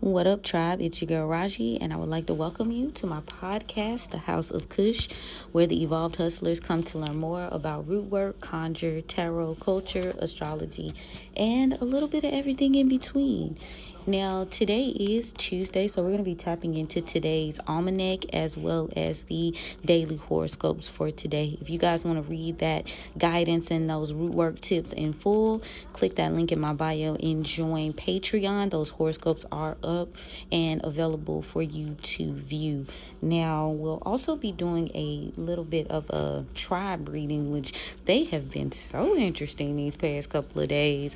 What up, tribe? It's your girl Raji, and I would like to welcome you to my podcast, The House of Cush, where the evolved hustlers come to learn more about rootwork, conjure, tarot, culture, astrology, and a little bit of everything in between. Now, today is Tuesday, so we're going to be tapping into today's almanac as well as the daily horoscopes for today. If you guys want to read that guidance and those rootwork tips in full, click that link in my bio and join Patreon. Those horoscopes are up and available for you to view. Now, we'll also be doing a little bit of a tribe reading, which they have been so interesting these past couple of days.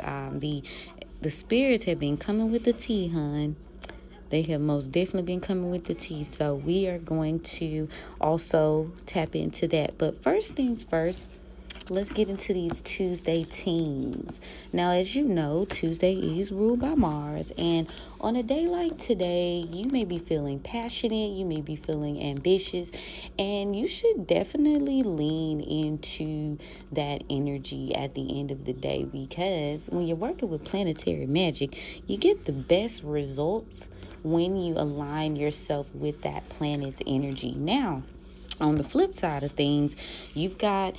The spirits have been coming with the tea, hun. They have most definitely been coming with the tea. So we are going to also tap into that. But first things first, let's get into these Tuesday teams. Now, as you know, Tuesday is ruled by Mars. And on a day like today, you may be feeling passionate. You may be feeling ambitious. And you should definitely lean into that energy at the end of the day. Because when you're working with planetary magic, you get the best results when you align yourself with that planet's energy. Now, on the flip side of things, you've got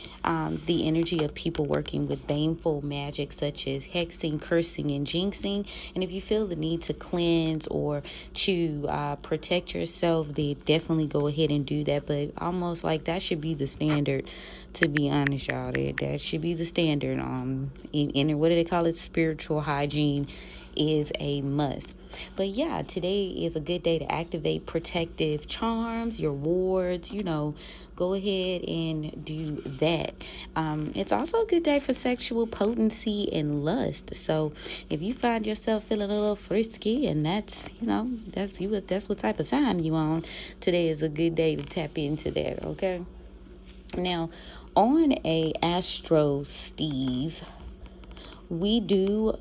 the energy of people working with baneful magic such as hexing, cursing, and jinxing. And if you feel the need to cleanse or to protect yourself, then definitely go ahead and do that. But almost like that should be the standard, to be honest, y'all. That should be the standard. In what do they call it? Spiritual hygiene is a must. But yeah, today is a good day to activate protective charms, your wards, go ahead and do that. It's also a good day for sexual potency and lust. So if you find yourself feeling a little frisky and that's what type of time you on, today is a good day to tap into that, okay? Now, on a Astro Steez, we do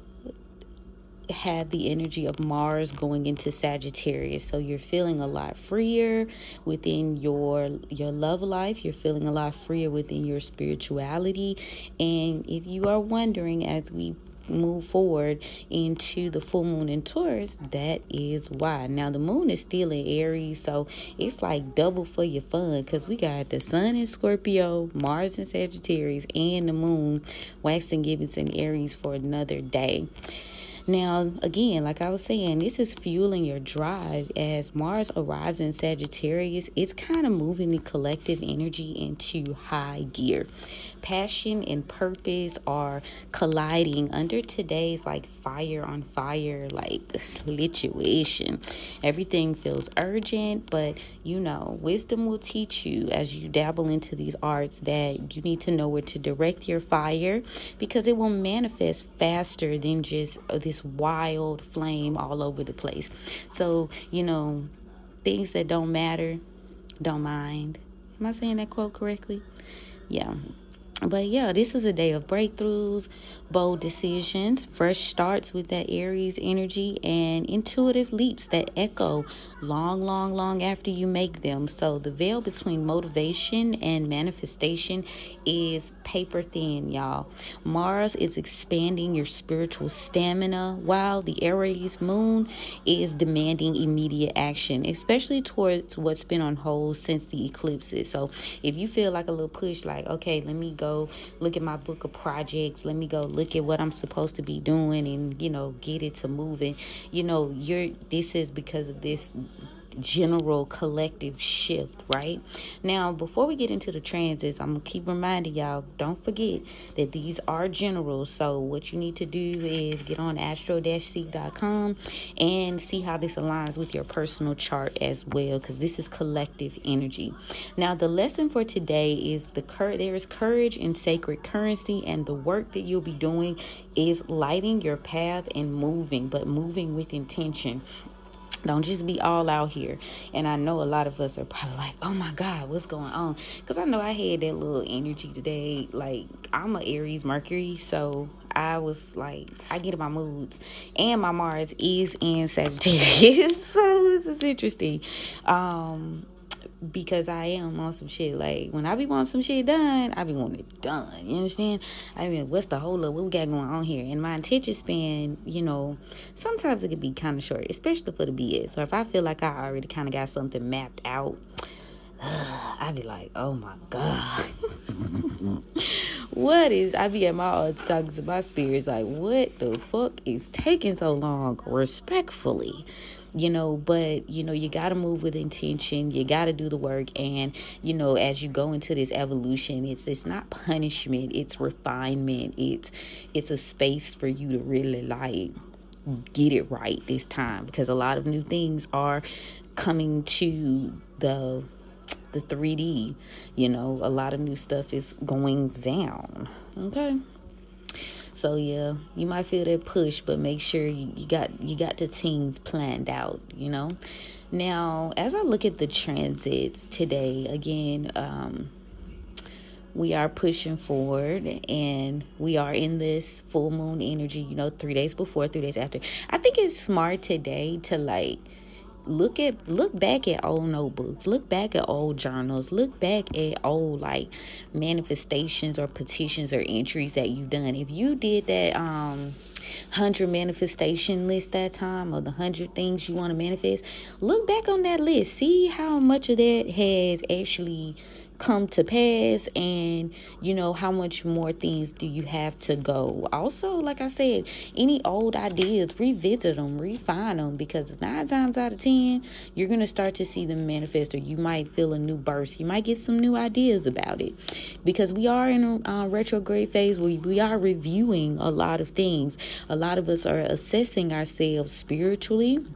have the energy of Mars going into Sagittarius, so you're feeling a lot freer within your love life. You're feeling a lot freer within your spirituality. And if you are wondering, as we move forward into the full moon in Taurus, that is why. Now, the moon is still in Aries, so it's like double for your fun, because we got the sun in Scorpio, Mars in Sagittarius, and the moon waxing gibbous in Aries for another day. Now, again, like I was saying, this is fueling your drive. As Mars arrives in Sagittarius, it's kind of moving the collective energy into high gear. Passion and purpose are colliding under today's like fire on fire like situation. Everything feels urgent, but wisdom will teach you as you dabble into these arts that you need to know where to direct your fire, because it will manifest faster than just this wild flame all over the place. So, things that don't matter, don't mind. Am I saying that quote correctly? Yeah. But yeah, this is a day of breakthroughs, bold decisions, fresh starts with that Aries energy, and intuitive leaps that echo long after you make them. So the veil between motivation and manifestation is paper thin, y'all. Mars is expanding your spiritual stamina, while the Aries Moon is demanding immediate action, especially towards what's been on hold since the eclipses. So if you feel like a little push, like, okay, let me go look at my book of projects, let me go look at what I'm supposed to be doing and get it to moving, this is because of this general collective shift. Right now, before we get into the transits, I'm gonna keep reminding y'all, don't forget that these are generals. So what you need to do is get on astro-seek.com and see how this aligns with your personal chart as well, because this is collective energy. Now, the lesson for today is there is courage in sacred currency, and the work that you'll be doing is lighting your path and moving with intention. Don't just be all out here. And I know a lot of us are probably like, oh my God, what's going on? Because I know I had that little energy today. Like, I'm a Aries Mercury, so I was like, I get in my moods. And my Mars is in Sagittarius. So this is interesting. because I am on some shit. Like, when I be wanting some shit done, I be wanting it done. You understand? I mean, what's the hold up? What we got going on here? And my attention span, sometimes it can be kind of short, especially for the BS. So if I feel like I already kind of got something mapped out, I be like, oh my God. I be at my odds talking to my spirits like, what the fuck is taking so long? Respectfully. But you got to move with intention. You got to do the work. And as you go into this evolution, it's not punishment, it's refinement. It's a space for you to really like get it right this time, because a lot of new things are coming to the 3D. A lot of new stuff is going down. Okay. So yeah, you might feel that push, but make sure you got the things planned out, Now, as I look at the transits today, again, we are pushing forward, and we are in this full moon energy, 3 days before, 3 days after. I think it's smart today to like look back at old notebooks, look back at old journals, look back at old like manifestations or petitions or entries that you've done. If you did that 100 manifestation list that time, or the 100 things you want to manifest, look back on that list, see how much of that has actually come to pass, and how much more things do you have to go. Also, like I said, any old ideas, revisit them, refine them, because 9 times out of 10 you're gonna start to see them manifest, or you might feel a new burst. You might get some new ideas about it, because we are in a retrograde phase where we are reviewing a lot of things. A lot of us are assessing ourselves spiritually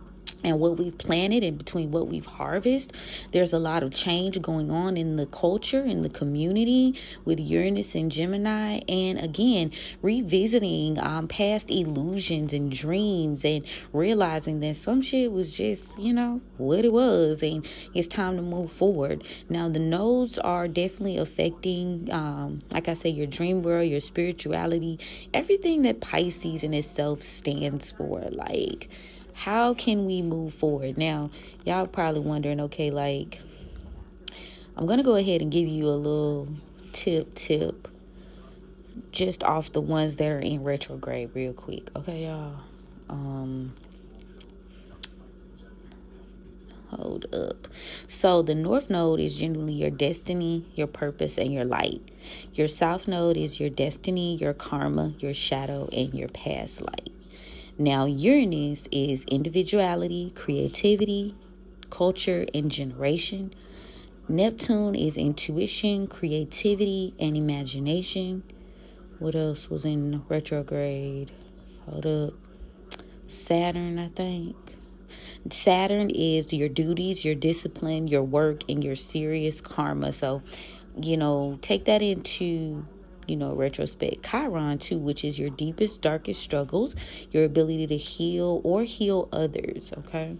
and what we've planted, and between what we've harvested. There's a lot of change going on in the culture, in the community, with Uranus and Gemini. And again, revisiting past illusions and dreams, and realizing that some shit was just, what it was, and it's time to move forward. Now, the nodes are definitely affecting, like I say, your dream world, your spirituality, everything that Pisces in itself stands for. Like, how can we move forward? Now, y'all probably wondering, okay, like, I'm going to go ahead and give you a little tip just off the ones that are in retrograde real quick. Okay, y'all. Hold up. So the North Node is generally your destiny, your purpose, and your light. Your South Node is your destiny, your karma, your shadow, and your past light. Now, Uranus is individuality, creativity, culture, and generation. Neptune is intuition, creativity, and imagination. What else was in retrograde? Hold up. Saturn, I think. Saturn is your duties, your discipline, your work, and your serious karma. So, take that into retrospect. Chiron too, which is your deepest, darkest struggles, your ability to heal or heal others. Okay.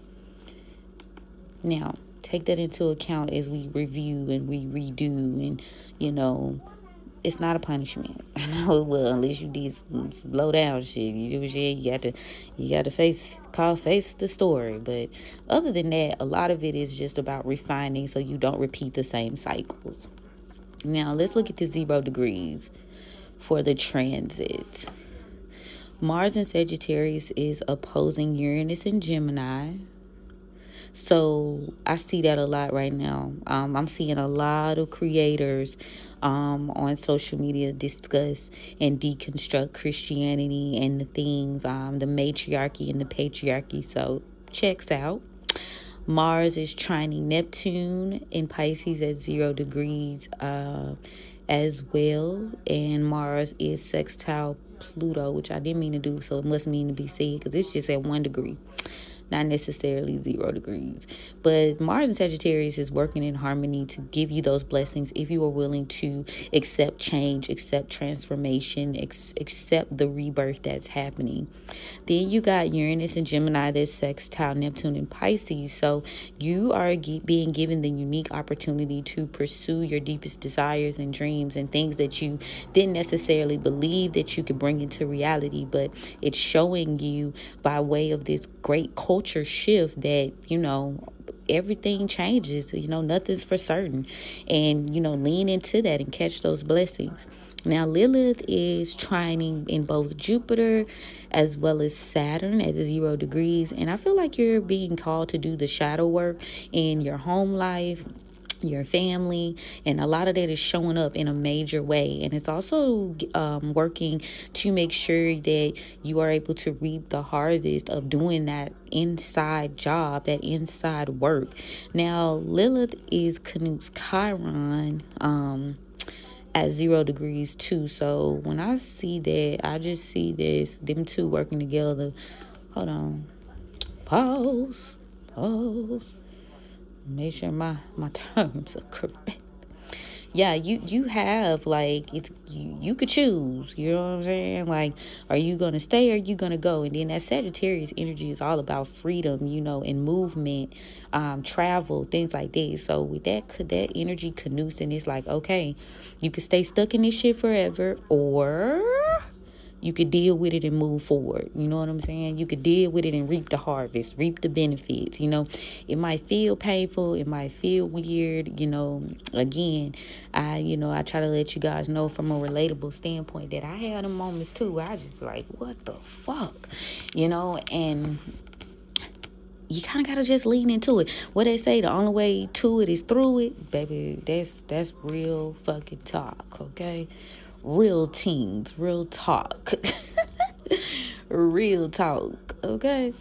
Now, take that into account as we review and we redo, and it's not a punishment. I know it will, unless you did some low down shit. You do shit, you got to face the story. But other than that, a lot of it is just about refining, so you don't repeat the same cycles. Now, let's look at the 0 degrees for the transit. Mars in Sagittarius is opposing Uranus in Gemini. So I see that a lot right now. I'm seeing a lot of creators on social media discuss and deconstruct Christianity and the things, the matriarchy and the patriarchy. So checks out. Mars is trining Neptune in Pisces at 0 degrees as well. And Mars is sextile Pluto, which I didn't mean to do, so it must mean to be said, because it's just at 1 degree. Not necessarily 0 degrees. But Mars and Sagittarius is working in harmony to give you those blessings if you are willing to accept change, accept transformation, accept the rebirth that's happening. Then you got Uranus and Gemini that's sextile Neptune and Pisces. So you are being given the unique opportunity to pursue your deepest desires and dreams and things that you didn't necessarily believe that you could bring into reality. But it's showing you by way of this great culture shift that, everything changes. Nothing's for certain. And, lean into that and catch those blessings. Now, Lilith is trining in both Jupiter as well as Saturn at 0 degrees. And I feel like you're being called to do the shadow work in your home life, your family, and a lot of that is showing up in a major way. And it's also working to make sure that you are able to reap the harvest of doing that inside job, that inside work. Now, Lilith is Canut's Chiron at 0 degrees too. So when I see that, I just see them two working together. Hold on. Pause. Make sure my terms are correct. Yeah, you have, like, it's you could choose, you know what I'm saying? Like, are you gonna stay or are you gonna go? And then that Sagittarius energy is all about freedom, and movement, travel, things like that. So with that energy canoes, and it's like, okay, you could stay stuck in this shit forever, or you could deal with it and move forward. You know what I'm saying? You could deal with it and reap the harvest, reap the benefits. It might feel painful. It might feel weird. Again, I try to let you guys know from a relatable standpoint that I had the moments too where I just be like, what the fuck? And you kind of got to just lean into it. What they say, the only way to it is through it. Baby, that's real fucking talk, okay? Real teens, real talk. Real talk, okay?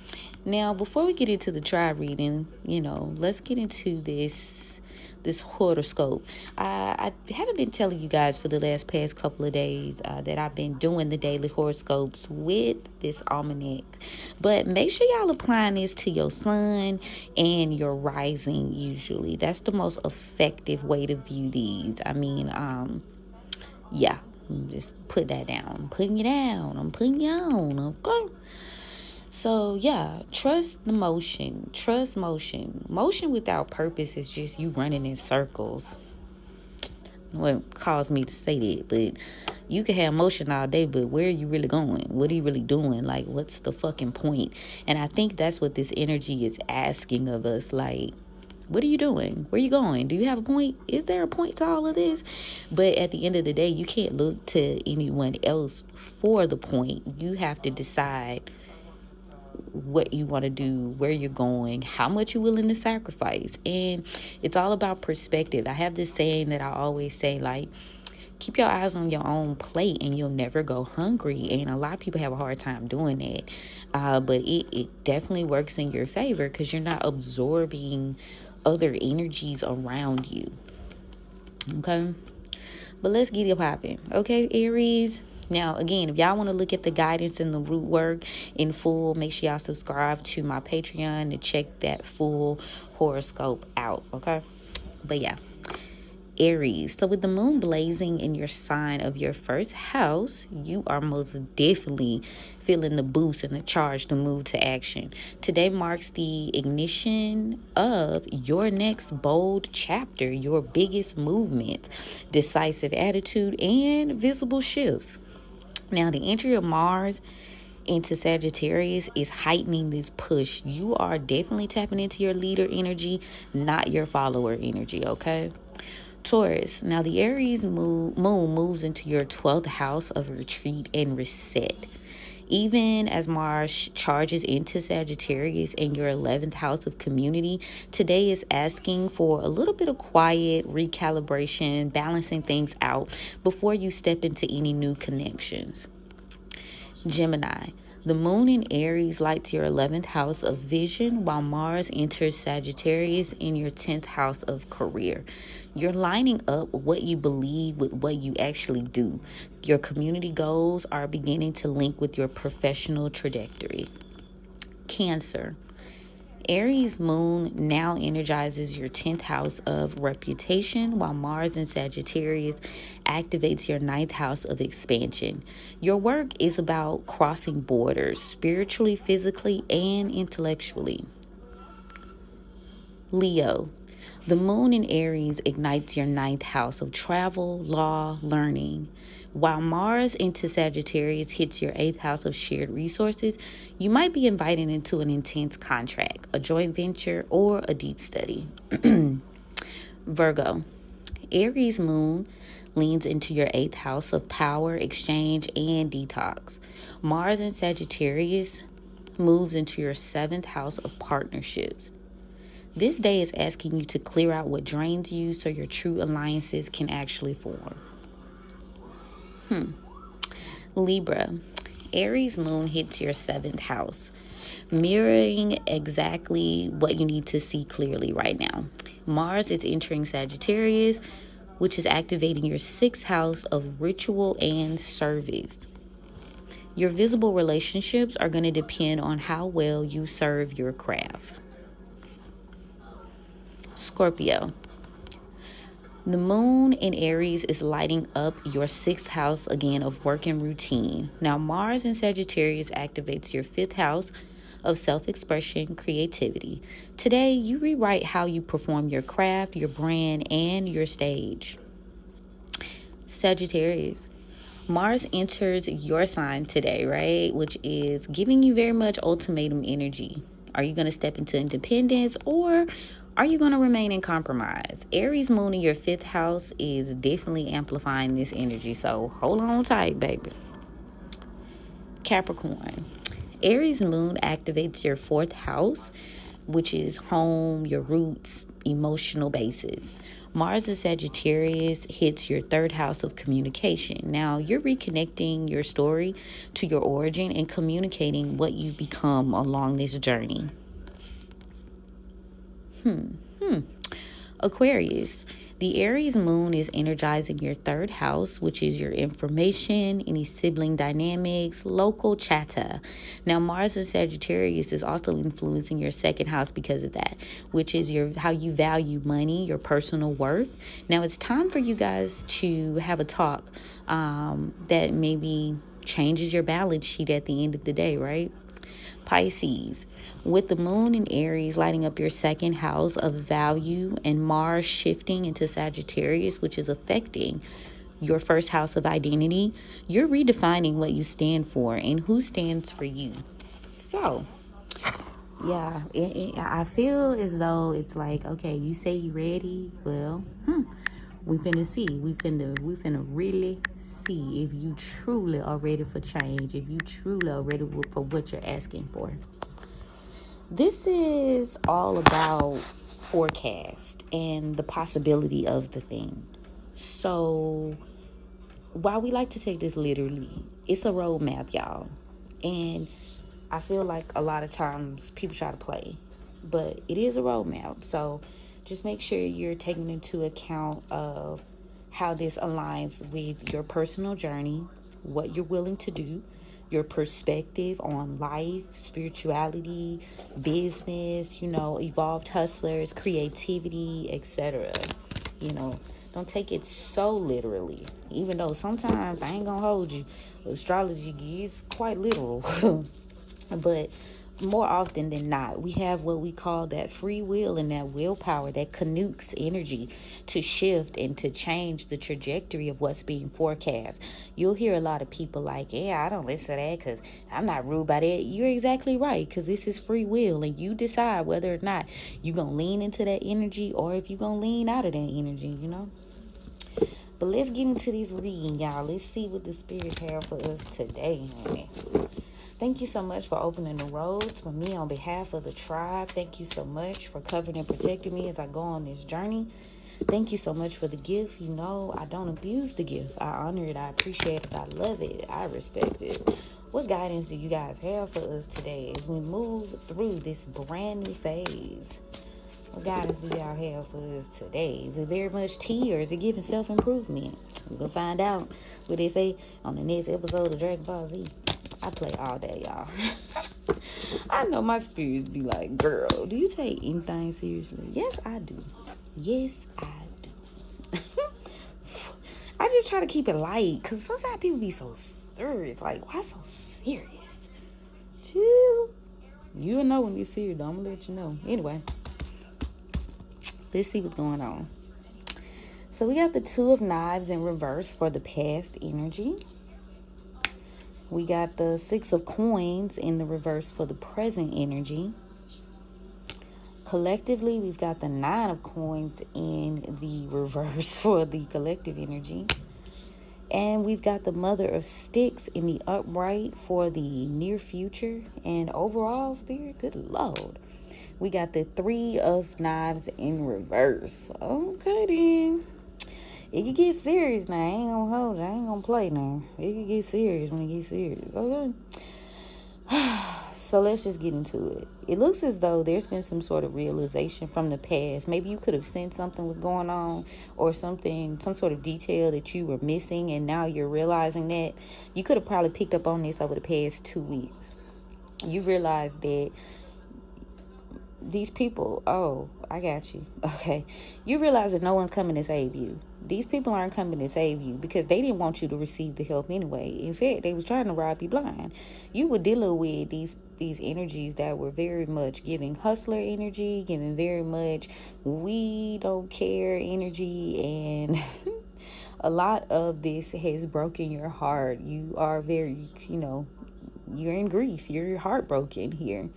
Now, before we get into the try reading, let's get into this horoscope. I haven't been telling you guys for the past couple of days that I've been doing the daily horoscopes with this almanac. But make sure y'all applying this to your sun and your rising usually. That's the most effective way to view these. Yeah, just put that down. I'm putting you down. I'm putting you on. Okay. So, yeah, trust the motion. Trust motion. Motion without purpose is just you running in circles. What caused me to say that? But you can have motion all day, but where are you really going? What are you really doing? Like, what's the fucking point? And I think that's what this energy is asking of us. Like, what are you doing? Where are you going? Do you have a point? Is there a point to all of this? But at the end of the day, you can't look to anyone else for the point. You have to decide what you want to do, where you're going, how much you're willing to sacrifice. And it's all about perspective. I have this saying that I always say, like, keep your eyes on your own plate and you'll never go hungry. And a lot of people have a hard time doing that. But it definitely works in your favor because you're not absorbing other energies around you. Okay? But let's get it popping. Okay, Aries? Now, again, if y'all want to look at the guidance and the root work in full, make sure y'all subscribe to my Patreon to check that full horoscope out. Okay? But yeah. Aries. So with the moon blazing in your sign of your first house, you are most definitely feeling the boost and the charge to move to action. Today marks the ignition of your next bold chapter, your biggest movement, decisive attitude, and visible shifts. Now, the entry of Mars into Sagittarius is heightening this push. You are definitely tapping into your leader energy, not your follower energy, okay? Taurus. Now, the Aries moon moves into your 12th house of retreat and reset. Even as Mars charges into Sagittarius in your 11th house of community, today is asking for a little bit of quiet, recalibration, balancing things out before you step into any new connections. Gemini. The moon in Aries lights your 11th house of vision, while Mars enters Sagittarius in your 10th house of career. You're lining up what you believe with what you actually do. Your community goals are beginning to link with your professional trajectory. Cancer. Aries moon now energizes your 10th house of reputation, while Mars in Sagittarius activates your 9th house of expansion. Your work is about crossing borders, spiritually, physically, and intellectually. Leo. The moon in Aries ignites your ninth house of travel, law, learning. While Mars into Sagittarius hits your eighth house of shared resources, you might be invited into an intense contract, a joint venture, or a deep study. Virgo. Aries Moon leans into your eighth house of power, exchange, and detox. Mars in Sagittarius moves into your seventh house of partnerships. This day is asking you to clear out what drains you so your true alliances can actually form. Libra. Aries Moon hits your seventh house, mirroring exactly what you need to see clearly right now. Mars is entering Sagittarius, which is activating your sixth house of ritual and service. Your visible relationships are going to depend on how well you serve your craft. Scorpio. The moon in Aries is lighting up your sixth house again of work and routine. Now, Mars in Sagittarius activates your fifth house of self-expression, creativity. Today, you rewrite how you perform your craft, your brand, and your stage. Sagittarius. Mars enters your sign today, right? Which is giving you very much ultimatum energy. Are you going to step into independence, or are you going to remain in compromise? Aries Moon in your fifth house is definitely amplifying this energy. So hold on tight, baby. Capricorn. Aries Moon activates your fourth house, which is home, your roots, emotional bases. Mars in Sagittarius hits your third house of communication. Now, you're reconnecting your story to your origin and communicating what you've become along this journey. Aquarius. The Aries Moon is energizing your third house, which is your information, any sibling dynamics, local chatter. Now, Mars in Sagittarius is also influencing your second house because of that, which is how you value money, your personal worth. Now, it's time for you guys to have a talk that maybe changes your balance sheet at the end of the day, right? Pisces. With the moon in Aries lighting up your second house of value and Mars shifting into Sagittarius, which is affecting your first house of identity, you're redefining what you stand for and who stands for you. So, yeah, I feel as though it's like, okay, you say you ready. Well, we finna see. We finna really see if you truly are ready for change, if you truly are ready for what you're asking for. This is all about forecast and the possibility of the thing. So while we like to take this literally, it's a roadmap, y'all. And I feel like a lot of times people try to play, but it is a roadmap. So just make sure you're taking into account of how this aligns with your personal journey, what you're willing to do, your perspective on life, spirituality, business, evolved hustlers, creativity, etc. Don't take it so literally, even though sometimes, I ain't gonna hold you, astrology is quite literal. But more often than not, we have what we call that free will and that willpower, that Canucks energy to shift and to change the trajectory of what's being forecast. You'll hear a lot of people like, yeah, I don't listen to that because I'm not ruled by that. You're exactly right, because this is free will and you decide whether or not you're going to lean into that energy or if you're going to lean out of that energy, But let's get into this reading, y'all. Let's see what the spirits have for us today, honey. Thank you so much for opening the roads for me on behalf of the tribe. Thank you so much for covering and protecting me as I go on this journey. Thank you so much for the gift. I don't abuse the gift. I honor it. I appreciate it. I love it. I respect it. What guidance do you guys have for us today as we move through this brand new phase? What guidance do y'all have for us today? Is it very much tea or is it giving self-improvement? We're going to find out what they say on the next episode of Dragon Ball Z. I play all day, y'all. I know my spirits be like, girl, do you take anything seriously? Yes, I do. Yes, I do. I just try to keep it light because sometimes people be so serious. Like, why so serious? Chill. You'll know when you're serious, though. I'm going to let you know. Anyway, Let's see what's going on. So we got the Two of Knives in reverse for the past energy. We got the Six of Coins in the reverse for the present energy. Collectively, we've got the Nine of Coins in the reverse for the collective energy. And we've got the Mother of Sticks in the upright for the near future. And overall, Spirit, good Lord. We got the Three of Knives in reverse. Okay, then. It could get serious now. I ain't gonna hold you. I ain't gonna play now. It could get serious when it gets serious. Okay. So let's just get into it. It looks as though there's been some sort of realization from the past. Maybe you could have sensed something was going on, or some sort of detail that you were missing, and now you're realizing that. You could have probably picked up on this over the past 2 weeks. You realized that these people, oh, I got you. Okay. You realize that no one's coming to save you. These people aren't coming to save you because they didn't want you to receive the help anyway. In fact, they was trying to rob you blind. You were dealing with these energies that were very much giving hustler energy, giving very much we don't care energy, and a lot of this has broken your heart. You are very, you're in grief. You're heartbroken here.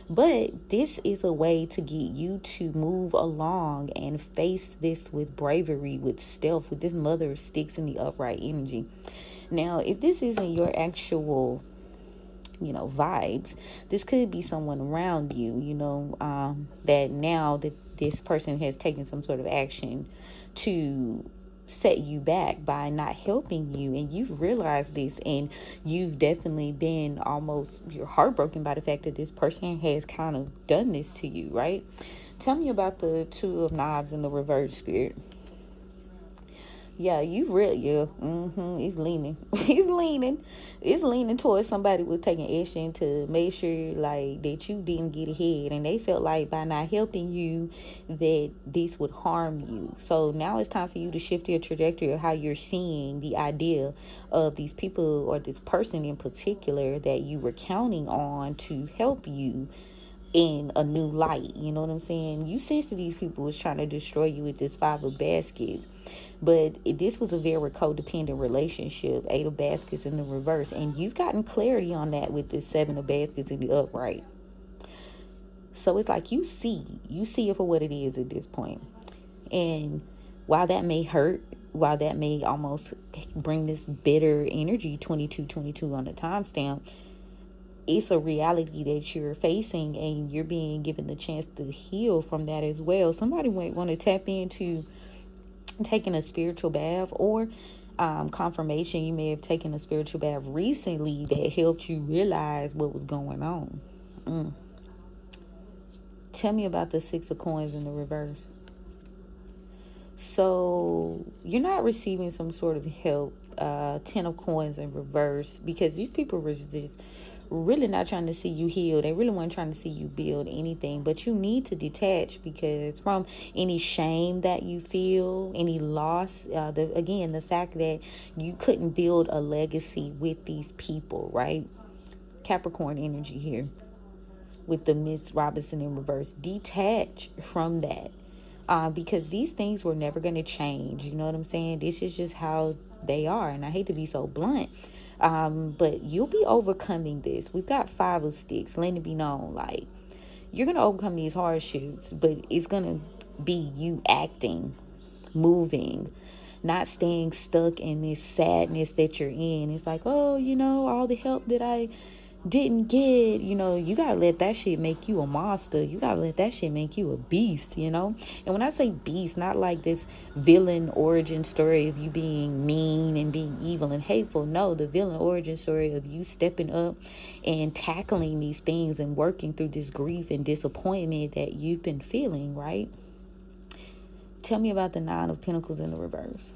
But this is a way to get you to move along and face this with bravery, with stealth, with this Mother of Sticks in the upright energy. Now, if this isn't your actual, vibes, this could be someone around you, that now that this person has taken some sort of action to set you back by not helping you, and you've realized this, and you've definitely been you're heartbroken by the fact that this person has kind of done this to you, right? Tell me about the Two of Knives in the reverse, Spirit. Yeah, it's leaning. It's leaning towards somebody was taking action to make sure like that you didn't get ahead, and they felt like by not helping you that this would harm you. So now it's time for you to shift your trajectory of how you're seeing the idea of these people or this person in particular that you were counting on to help you in a new light. You know what I'm saying? You sense that these people was trying to destroy you with this Five of Baskets, but this was a very codependent relationship. Eight of Baskets in the reverse, and you've gotten clarity on that with this Seven of Baskets in the upright. So it's like you see it for what it is at this point. And while that may hurt, while that may almost bring this bitter energy, 2222 on the timestamp, it's a reality that you're facing, and you're being given the chance to heal from that as well. Somebody might want to tap into taking a spiritual bath, or confirmation. You may have taken a spiritual bath recently that helped you realize what was going on. Tell me about the Six of Coins in the reverse. So you're not receiving some sort of help. Ten of Coins in reverse, because these people were just really not trying to see you heal. They really weren't trying to see you build anything, but you need to detach, because from any shame that you feel, any loss, the fact that you couldn't build a legacy with these people, right? Capricorn energy here with the Miss Robinson in reverse. Detach from that, because these things were never going to change. You know what I'm saying? This is just how they are, and I hate to be so blunt, but you'll be overcoming this. We've got Five of Sticks, letting it be known, like, you're going to overcome these hardships, but it's going to be you acting, moving, not staying stuck in this sadness that you're in. It's like, oh, all the help that I didn't get, you gotta let that shit make you a monster. You gotta let that shit make you a beast, And when I say beast, not like this villain origin story of you being mean and being evil and hateful. No, the villain origin story of you stepping up and tackling these things and working through this grief and disappointment that you've been feeling, right? Tell me about the Nine of Pentacles in the reverse.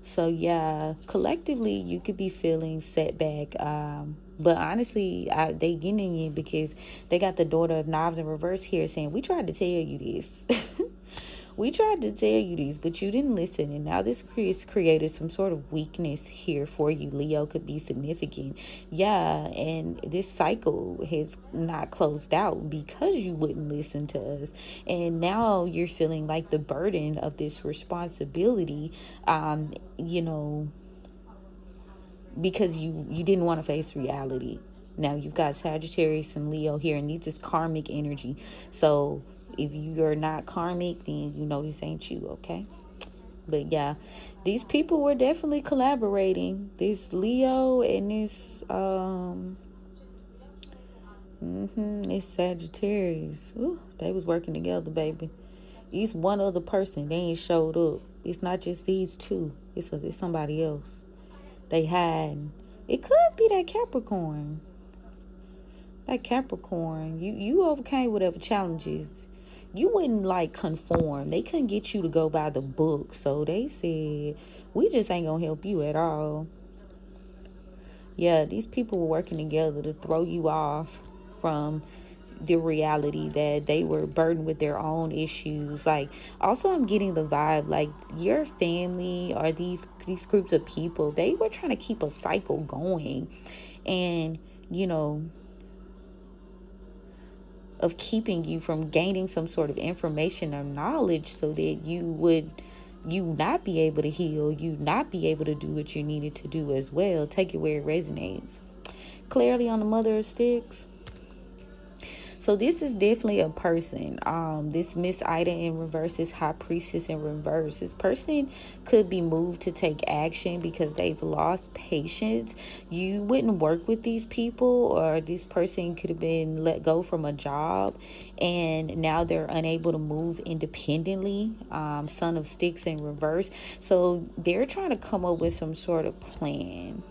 So yeah, collectively you could be feeling setback, but honestly, they getting you because they got the Daughter of Knives in reverse here saying, we tried to tell you this. We tried to tell you this, but you didn't listen. And now this has created some sort of weakness here for you. Leo could be significant. Yeah, and this cycle has not closed out because you wouldn't listen to us. And now you're feeling like the burden of this responsibility, because you didn't want to face reality. Now you've got Sagittarius and Leo here, and this is karmic energy. So if you're not karmic, then you know this ain't you, okay? But yeah, these people were definitely collaborating. This Leo and this this Sagittarius. Ooh, they was working together, baby. It's one other person. They ain't showed up. It's not just these two. It's somebody else. They had. It could be that Capricorn. That Capricorn. You overcame whatever challenges. You wouldn't like conform. They couldn't get you to go by the book. So they said, we just ain't gonna help you at all. Yeah, these people were working together to throw you off from the reality that they were burdened with their own issues. Like, also I'm getting the vibe like your family or these groups of people, they were trying to keep a cycle going, and of keeping you from gaining some sort of information or knowledge so that you not be able to heal, you not be able to do what you needed to do as well. Take it where it resonates. Clearly on the Mother of Sticks. So this is definitely a person. This Miss Ida in reverse, this High Priestess in reverse. This person could be moved to take action because they've lost patience. You wouldn't work with these people, or this person could have been let go from a job and now they're unable to move independently. Son of Sticks in reverse. So they're trying to come up with some sort of plan.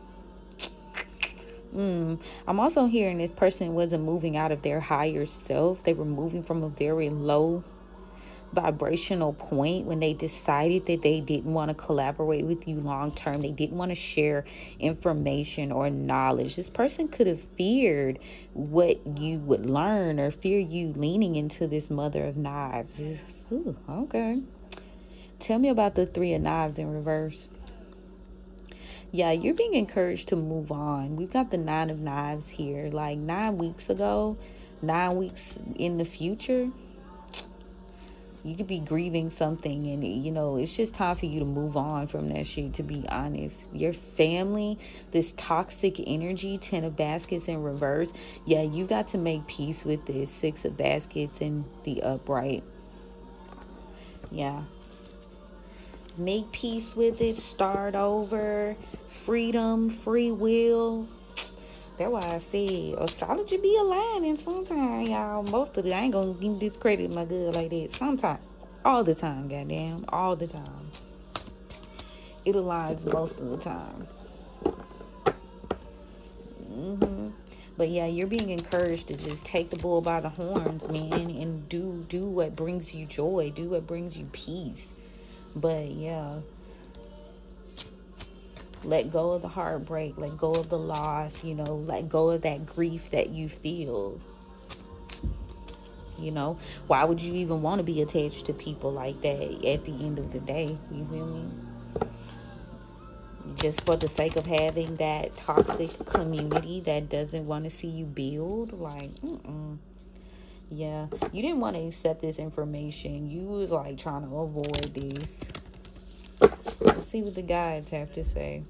I'm also hearing this person wasn't moving out of their higher self. They were moving from a very low vibrational point when they decided that they didn't want to collaborate with you long term. They didn't want to share information or knowledge. This person could have feared what you would learn, or fear you leaning into this Mother of Knives. Okay. Tell me about the Three of Knives in reverse. Yeah, you're being encouraged to move on. We've got the Nine of Knives here. Like 9 weeks ago, 9 weeks in the future, you could be grieving something, and it's just time for you to move on from that shit, to be honest. Your family, this toxic energy, 10 of Baskets in reverse. Yeah, you got to make peace with this 6 of Baskets in the upright. Yeah. Make peace with it, start over, freedom, free will. That's why I said astrology be aligning sometimes, y'all. Most of it, I ain't gonna give discredit my good like that. Sometimes. All the time, goddamn. All the time. It aligns most of the time. But yeah, you're being encouraged to just take the bull by the horns, man, and do what brings you joy. Do what brings you peace. But yeah, let go of the heartbreak, let go of the loss, let go of that grief that you feel. Why would you even want to be attached to people like that at the end of the day? You feel me? Just for the sake of having that toxic community that doesn't want to see you build. Like, yeah, you didn't want to accept this information. You was like trying to avoid this. Let's see what the guides have to say.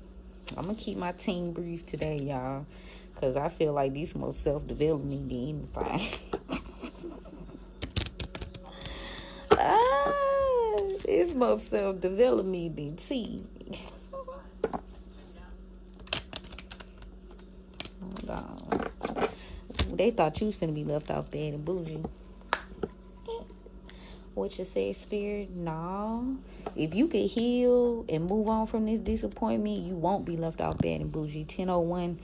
I'm gonna keep my team brief today, y'all, because I feel like these most self-development than anything. It's most self-development than tea. Hold on. They thought you was finna be left off bad and bougie. What you say, Spirit? No. If you could heal and move on from this disappointment, you won't be left off bad and bougie. 10:01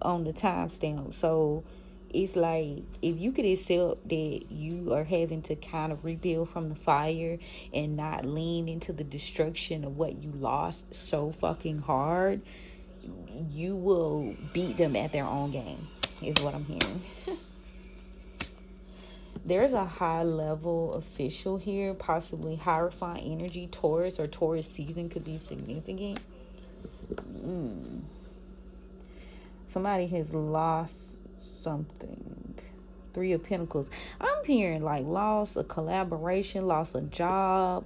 on the timestamp. So it's like, if you could accept that you are having to kind of rebuild from the fire and not lean into the destruction of what you lost so fucking hard, you will beat them at their own game, is what I'm hearing. There's a high level official here, possibly Hierophant energy. Taurus or Taurus season could be significant. Somebody has lost something. Three of Pentacles. I'm hearing like loss of collaboration, loss of job,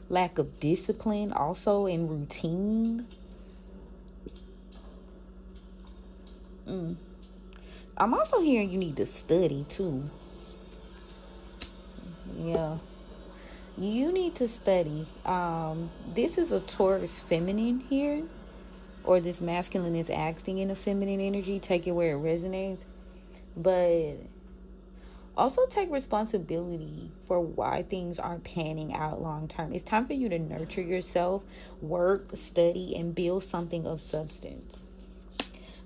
lack of discipline, also in routine. I'm also hearing you need to study too. Yeah. You need to study. This is a Taurus feminine here, or this masculine is acting in a feminine energy. Take it where it resonates. But also take responsibility for why things aren't panning out long term. It's time for you to nurture yourself, work, study, and build something of substance.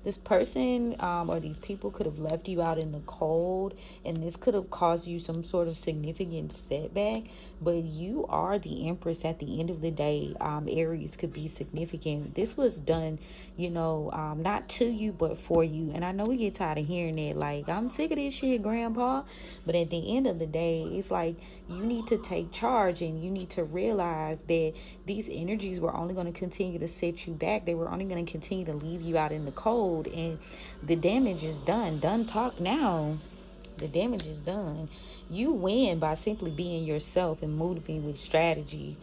This person or these people could have left you out in the cold, and this could have caused you some sort of significant setback, but you are the empress at the end of the day. Aries could be significant. This was done, not to you, but for you. And I know we get tired of hearing that, like, I'm sick of this shit, grandpa. But at the end of the day, it's like you need to take charge, and you need to realize that these energies were only going to continue to set you back. They were only going to continue to leave you out in the cold, and the damage is done. Done talk now. The damage is done. You win by simply being yourself and moving with strategy.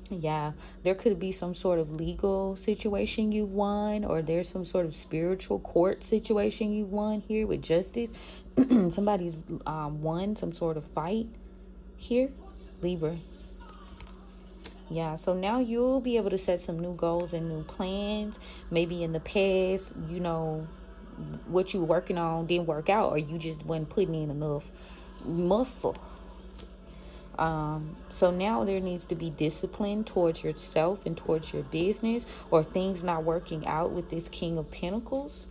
Yeah, there could be some sort of legal situation you won, or there's some sort of spiritual court situation you won here with justice. Somebody's won some sort of fight here, Libra. Yeah, so now you'll be able to set some new goals and new plans. Maybe in the past, what you were working on didn't work out, or you just weren't putting in enough muscle. So now there needs to be discipline towards yourself and towards your business, or things not working out with this King of Pentacles.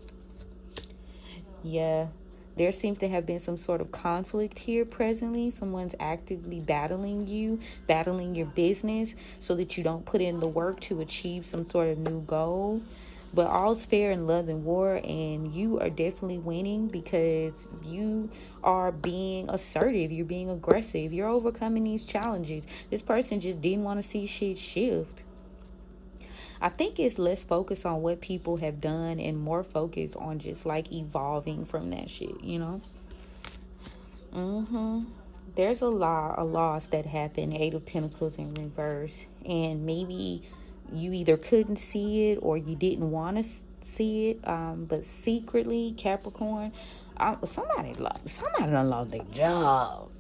Yeah, there seems to have been some sort of conflict here presently. Someone's actively battling you, battling your business, so that you don't put in the work to achieve some sort of new goal. But all's fair in love and war, and you are definitely winning because you are being assertive. You're being aggressive. You're overcoming these challenges. This person just didn't want to see shit shift. I think it's less focus on what people have done and more focus on just like evolving from that shit, There's a loss that happened, Eight of Pentacles in reverse, and maybe you either couldn't see it or you didn't want to see it, but secretly, Capricorn, somebody done lost their job.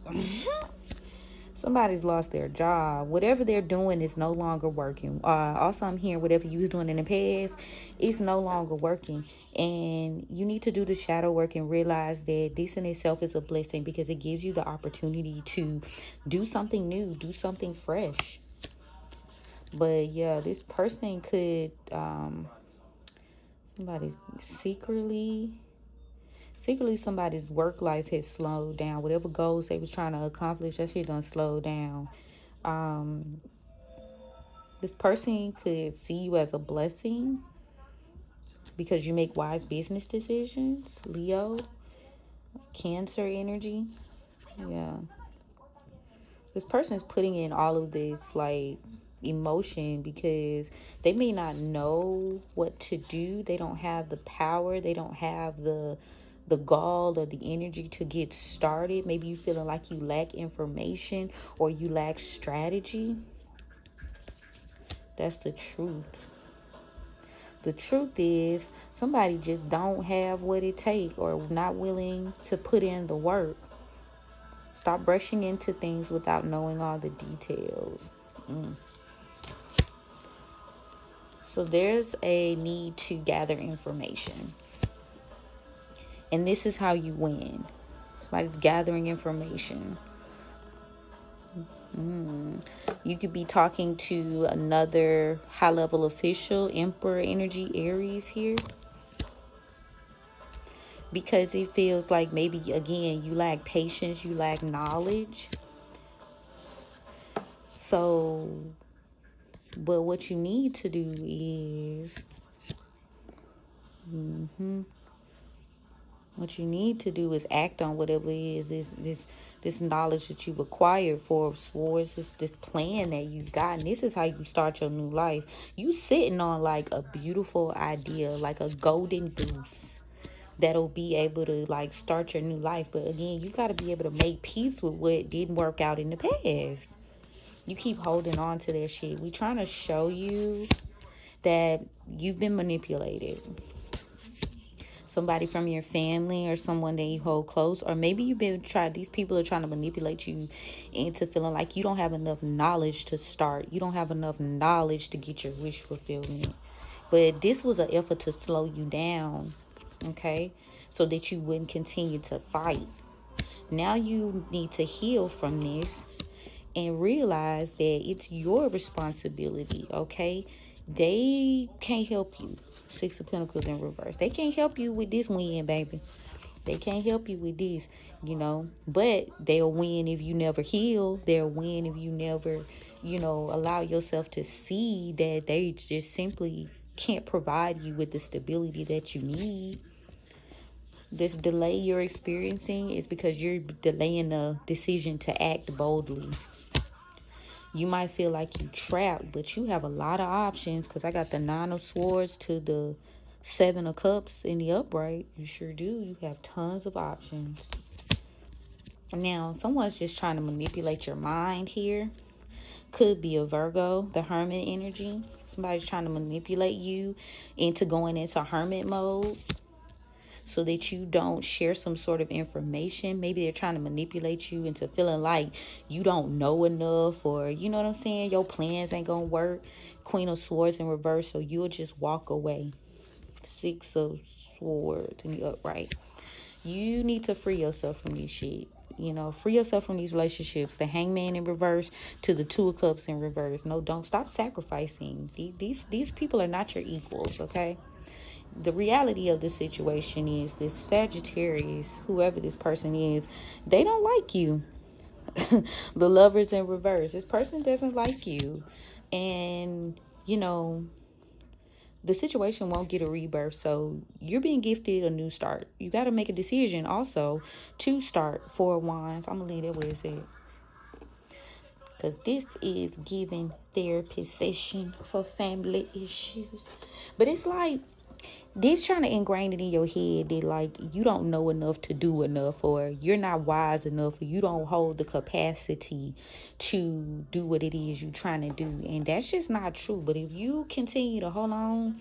Somebody's lost their job. Whatever they're doing is no longer working. Also, I'm hearing whatever you was doing in the past, it's no longer working. And you need to do the shadow work and realize that this in itself is a blessing, because it gives you the opportunity to do something new, do something fresh. But yeah, this person could, somebody's secretly somebody's work life has slowed down. Whatever goals they was trying to accomplish, that shit done slowed down. This person could see you as a blessing because you make wise business decisions. Leo, Cancer energy. Yeah. This person is putting in all of this like emotion because they may not know what to do. They don't have the power. They don't have the gall or the energy to get started. Maybe you feeling like you lack information or you lack strategy. That's the truth. The truth is somebody just don't have what it takes or not willing to put in the work. Stop rushing into things without knowing all the details. So there's a need to gather information. And this is how you win. Somebody's gathering information. You could be talking to another high-level official, Emperor energy, Aries here. Because it feels like maybe, again, you lack patience, you lack knowledge. So, but what you need to do is... What you need to do is act on whatever it is this knowledge that you've acquired for swords, this plan that you've gotten. This is how you start your new life. You sitting on like a beautiful idea, like a golden goose that'll be able to like start your new life. But again, you got to be able to make peace with what didn't work out in the past. You keep holding on to that shit. We trying to show you that you've been manipulated. Somebody from your family or someone that you hold close, or maybe these people are trying to manipulate you into feeling like you don't have enough knowledge to start. You don't have enough knowledge to get your wish fulfillment. But this was an effort to slow you down, okay? So that you wouldn't continue to fight. Now you need to heal from this and realize that it's your responsibility, okay? They can't help you. Six of Pentacles in reverse. They can't help you with this win, baby. They can't help you with this, But they'll win if you never heal. They'll win if you never, allow yourself to see that they just simply can't provide you with the stability that you need. This delay you're experiencing is because you're delaying the decision to act boldly. You might feel like you're trapped, but you have a lot of options, because I got the Nine of Swords to the Seven of Cups in the upright. You sure do. You have tons of options. Now, someone's just trying to manipulate your mind here. Could be a Virgo, the Hermit energy. Somebody's trying to manipulate you into going into hermit mode, so that you don't share some sort of information. Maybe they're trying to manipulate you into feeling like you don't know enough, or you know what I'm saying, your plans ain't gonna work. Queen of Swords in reverse, so you'll just walk away. Six of Swords in the upright. You need to free yourself from this shit. Free yourself from these relationships. The Hangman in reverse to the Two of Cups in reverse. No, don't stop sacrificing. These people are not your equals, okay? The reality of the situation is this Sagittarius, whoever this person is, they don't like you. The Lovers in reverse. This person doesn't like you. And, the situation won't get a rebirth. So you're being gifted a new start. You got to make a decision also to start. Four of Wands. I'm going to leave that where it's at. Because this is giving therapist session for family issues. But it's like, they're trying to ingrain it in your head that like you don't know enough to do enough, or you're not wise enough, or you don't hold the capacity to do what it is you're trying to do. And that's just not true. But if you continue to hold on,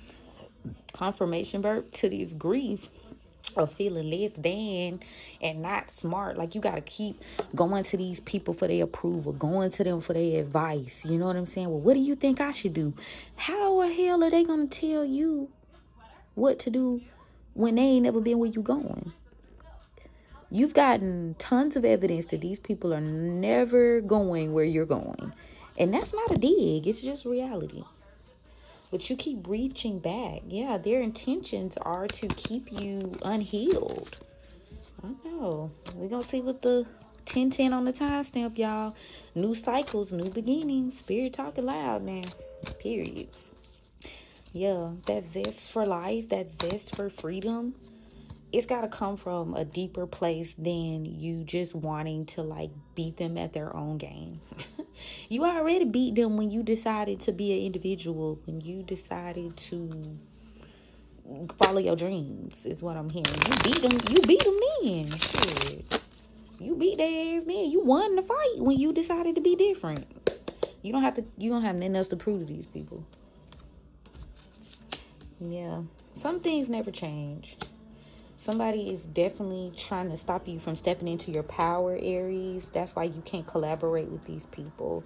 confirmation birth, to this grief of feeling less than and not smart, like you got to keep going to these people for their approval, going to them for their advice. You know what I'm saying? Well, what do you think I should do? How the hell are they going to tell you what to do when they ain't never been where you going? You've gotten tons of evidence that these people are never going where you're going. And that's not a dig. It's just reality. But you keep reaching back. Yeah, their intentions are to keep you unhealed. I know. We're going to see what the 1010 on the timestamp, y'all. New cycles, new beginnings. Spirit talking loud now. Period. Yeah, that zest for life, that zest for freedom, it's got to come from a deeper place than you just wanting to like beat them at their own game. You already beat them when you decided to be an individual, when you decided to follow your dreams, is what I'm hearing. You beat them then. Shit. You beat their ass then. You won the fight when you decided to be different. You don't have nothing else to prove to these people. Yeah, some things never change. Somebody is definitely trying to stop you from stepping into your power, Aries. That's why you can't collaborate with these people.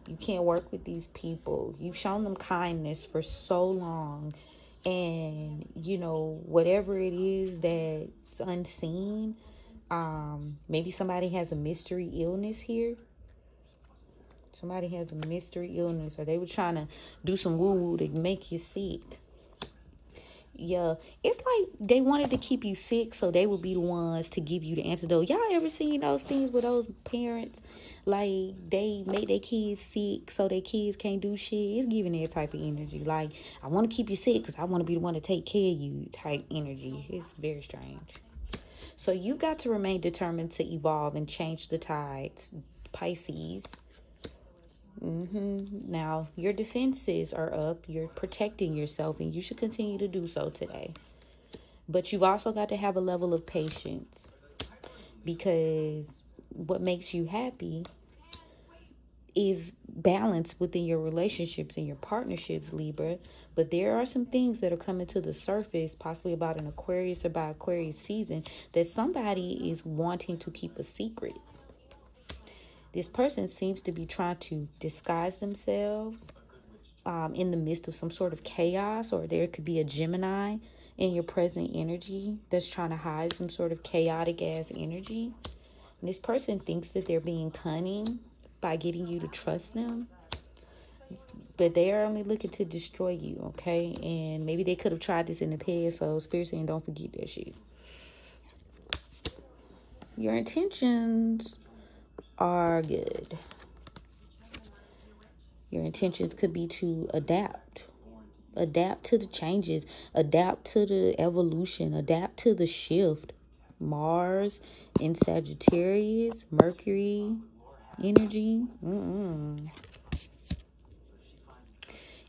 You can't work with these people. You've shown them kindness for so long. And, whatever it is that's unseen, maybe somebody has a mystery illness here. Somebody has a mystery illness, or they were trying to do some woo-woo to make you sick. Yeah, it's like they wanted to keep you sick so they would be the ones to give you the antidote. Y'all ever seen those things with those parents? Like, they make their kids sick so their kids can't do shit. It's giving that type of energy. Like, I want to keep you sick because I want to be the one to take care of you type energy. It's very strange. So you've got to remain determined to evolve and change the tides, Pisces. Now, your defenses are up. You're protecting yourself, and you should continue to do so today. But you've also got to have a level of patience, because what makes you happy is balance within your relationships and your partnerships, Libra. But there are some things that are coming to the surface, possibly about an Aquarius or by Aquarius season, that somebody is wanting to keep a secret. This person seems to be trying to disguise themselves in the midst of some sort of chaos, or there could be a Gemini in your present energy that's trying to hide some sort of chaotic ass energy. And this person thinks that they're being cunning by getting you to trust them, but they are only looking to destroy you, okay? And maybe they could have tried this in the past, so Spirit saying don't forget that shit. Your intentions are good. Your intentions could be to adapt to the changes, adapt to the evolution, adapt to the shift. Mars in Sagittarius, Mercury energy.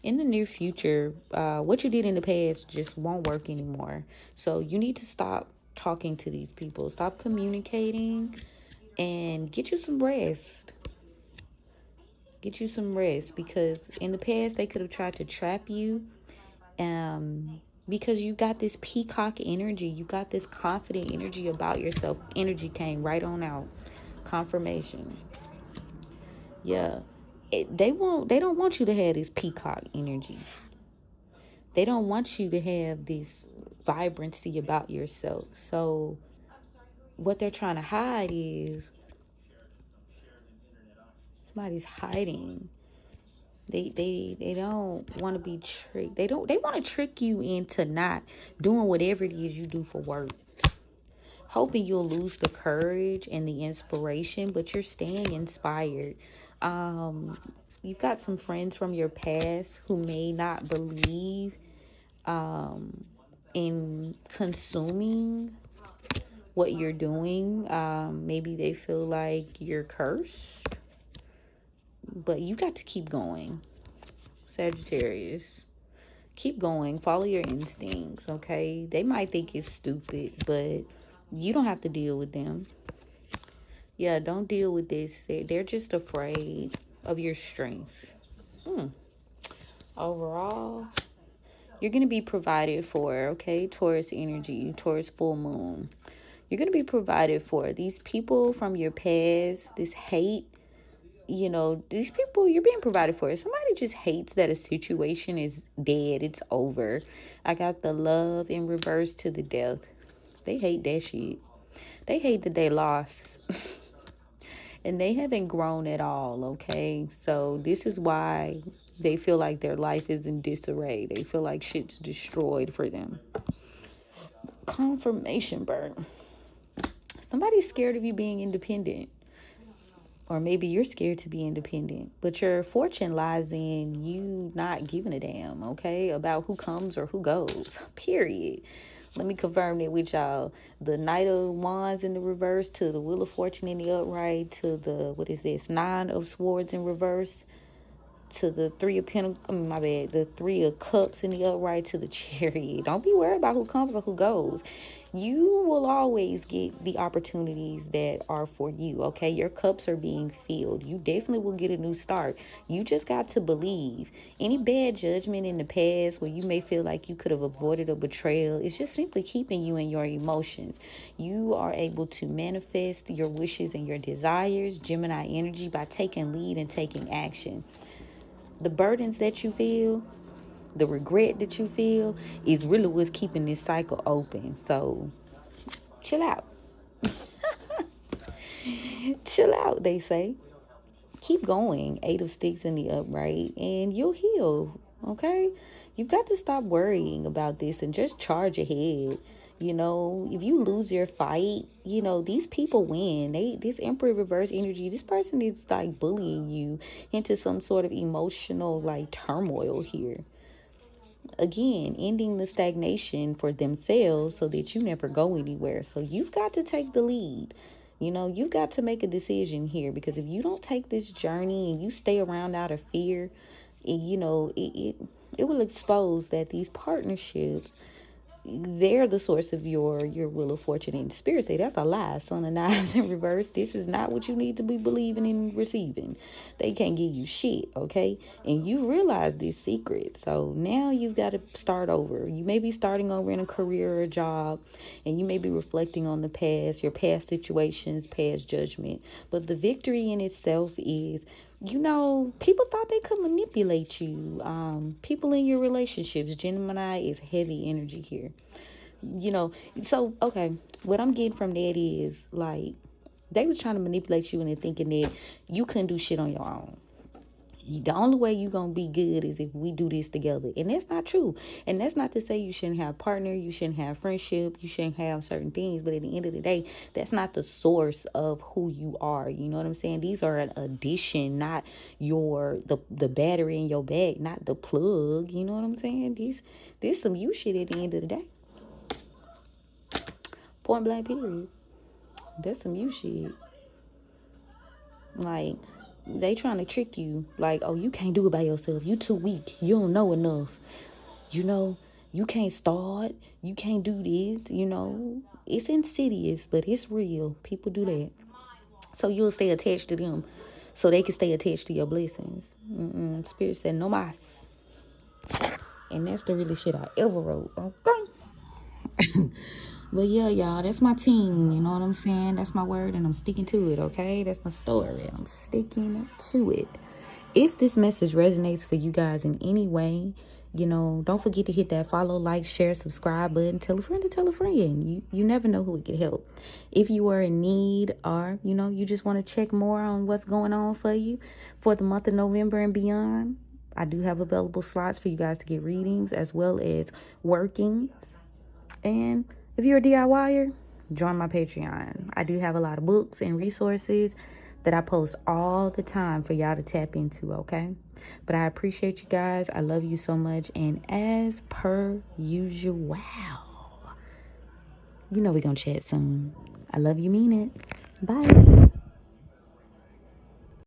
In the near future, what you did in the past just won't work anymore. So you need to stop talking to these people, stop communicating, and get you some rest. Get you some rest, because in the past they could have tried to trap you. Because you got this peacock energy, you got this confident energy about yourself. Energy came right on out. Confirmation. Yeah. They don't want you to have this peacock energy. They don't want you to have this vibrancy about yourself. So what they're trying to hide is somebody's hiding. They don't want to be tricked. They want to trick you into not doing whatever it is you do for work, hoping you'll lose the courage and the inspiration, but you're staying inspired. You've got some friends from your past who may not believe in consuming what you're doing. Maybe they feel like you're cursed, but you got to keep going, Sagittarius. Keep going. Follow your instincts, okay? They might think it's stupid, but you don't have to deal with them. Yeah, don't deal with this. They're just afraid of your strength. Overall, you're going to be provided for, okay? Taurus energy, Taurus full moon. You're going to be provided for. These people from your past, this hate, these people, you're being provided for. Somebody just hates that a situation is dead. It's over. I got the love in reverse to the death. They hate that shit. They hate that they lost. And they haven't grown at all, okay? So this is why they feel like their life is in disarray. They feel like shit's destroyed for them. Confirmation burn. Somebody's scared of you being independent. Or maybe you're scared to be independent, but your fortune lies in you not giving a damn, okay, about who comes or who goes, period. Let me confirm that with y'all. The Knight of Wands in the reverse to the Wheel of Fortune in the upright to the, Nine of Swords in reverse to the Three of Pentacles, the Three of Cups in the upright to the Chariot. Don't be worried about who comes or who goes. You will always get the opportunities that are for you, okay? Your cups are being filled. You definitely will get a new start. You just got to believe. Any bad judgment in the past where you may feel like you could have avoided a betrayal, it's just simply keeping you in your emotions. You are able to manifest your wishes and your desires, Gemini energy, by taking lead and taking action. The burdens that you feel, the regret that you feel is really what's keeping this cycle open. So chill out. Chill out, they say. Keep going. 8 of Sticks in the upright and you'll heal, okay? You've got to stop worrying about this and just charge ahead. If you lose your fight, these people win. This Emperor reverse energy, this person is like bullying you into some sort of emotional like turmoil here. again, ending the stagnation for themselves so that you never go anywhere. So you've got to take the lead. You know, you've got to make a decision here, because if you don't take this journey and you stay around out of fear, it will expose that these partnerships, they're the source of your wheel of fortune. And spirit say that's a lie. Son of Knives in reverse. This is not what you need to be believing and receiving. They can't give you shit, okay? And you realize this secret. So now you've got to start over. You may be starting over in a career or a job, and you may be reflecting on the past, your past situations, past judgment. But the victory in itself is, people thought they could manipulate you. People in your relationships, Gemini is heavy energy here. So, okay, what I'm getting from that is, like, they was trying to manipulate you into thinking that you couldn't do shit on your own. The only way you gonna be good is if we do this together. And that's not true. And that's not to say you shouldn't have a partner, you shouldn't have friendship, you shouldn't have certain things. But at the end of the day, that's not the source of who you are. You know what I'm saying? These are an addition, not the battery in your bag, not the plug. You know what I'm saying? This some you shit at the end of the day. Point blank period. That's some you shit. Like, they trying to trick you. Like, oh, you can't do it by yourself. You too weak. You don't know enough. You can't start. You can't do this. It's insidious, but it's real. People do that. So you'll stay attached to them so they can stay attached to your blessings. Spirit said no mas. And that's the really shit I ever wrote. Okay. But yeah, y'all, that's my team. You know what I'm saying? That's my word, and I'm sticking to it, okay? That's my story. I'm sticking to it. If this message resonates for you guys in any way, don't forget to hit that follow, like, share, subscribe button. Tell a friend to tell a friend. You never know who it could help. If you are in need, or, you just want to check more on what's going on for you for the month of November and beyond, I do have available slots for you guys to get readings as well as workings. And if you're a DIYer, join my Patreon. I do have a lot of books and resources that I post all the time for y'all to tap into, okay? But I appreciate you guys. I love you so much. And as per usual, we're going to chat soon. I love you, mean it. Bye.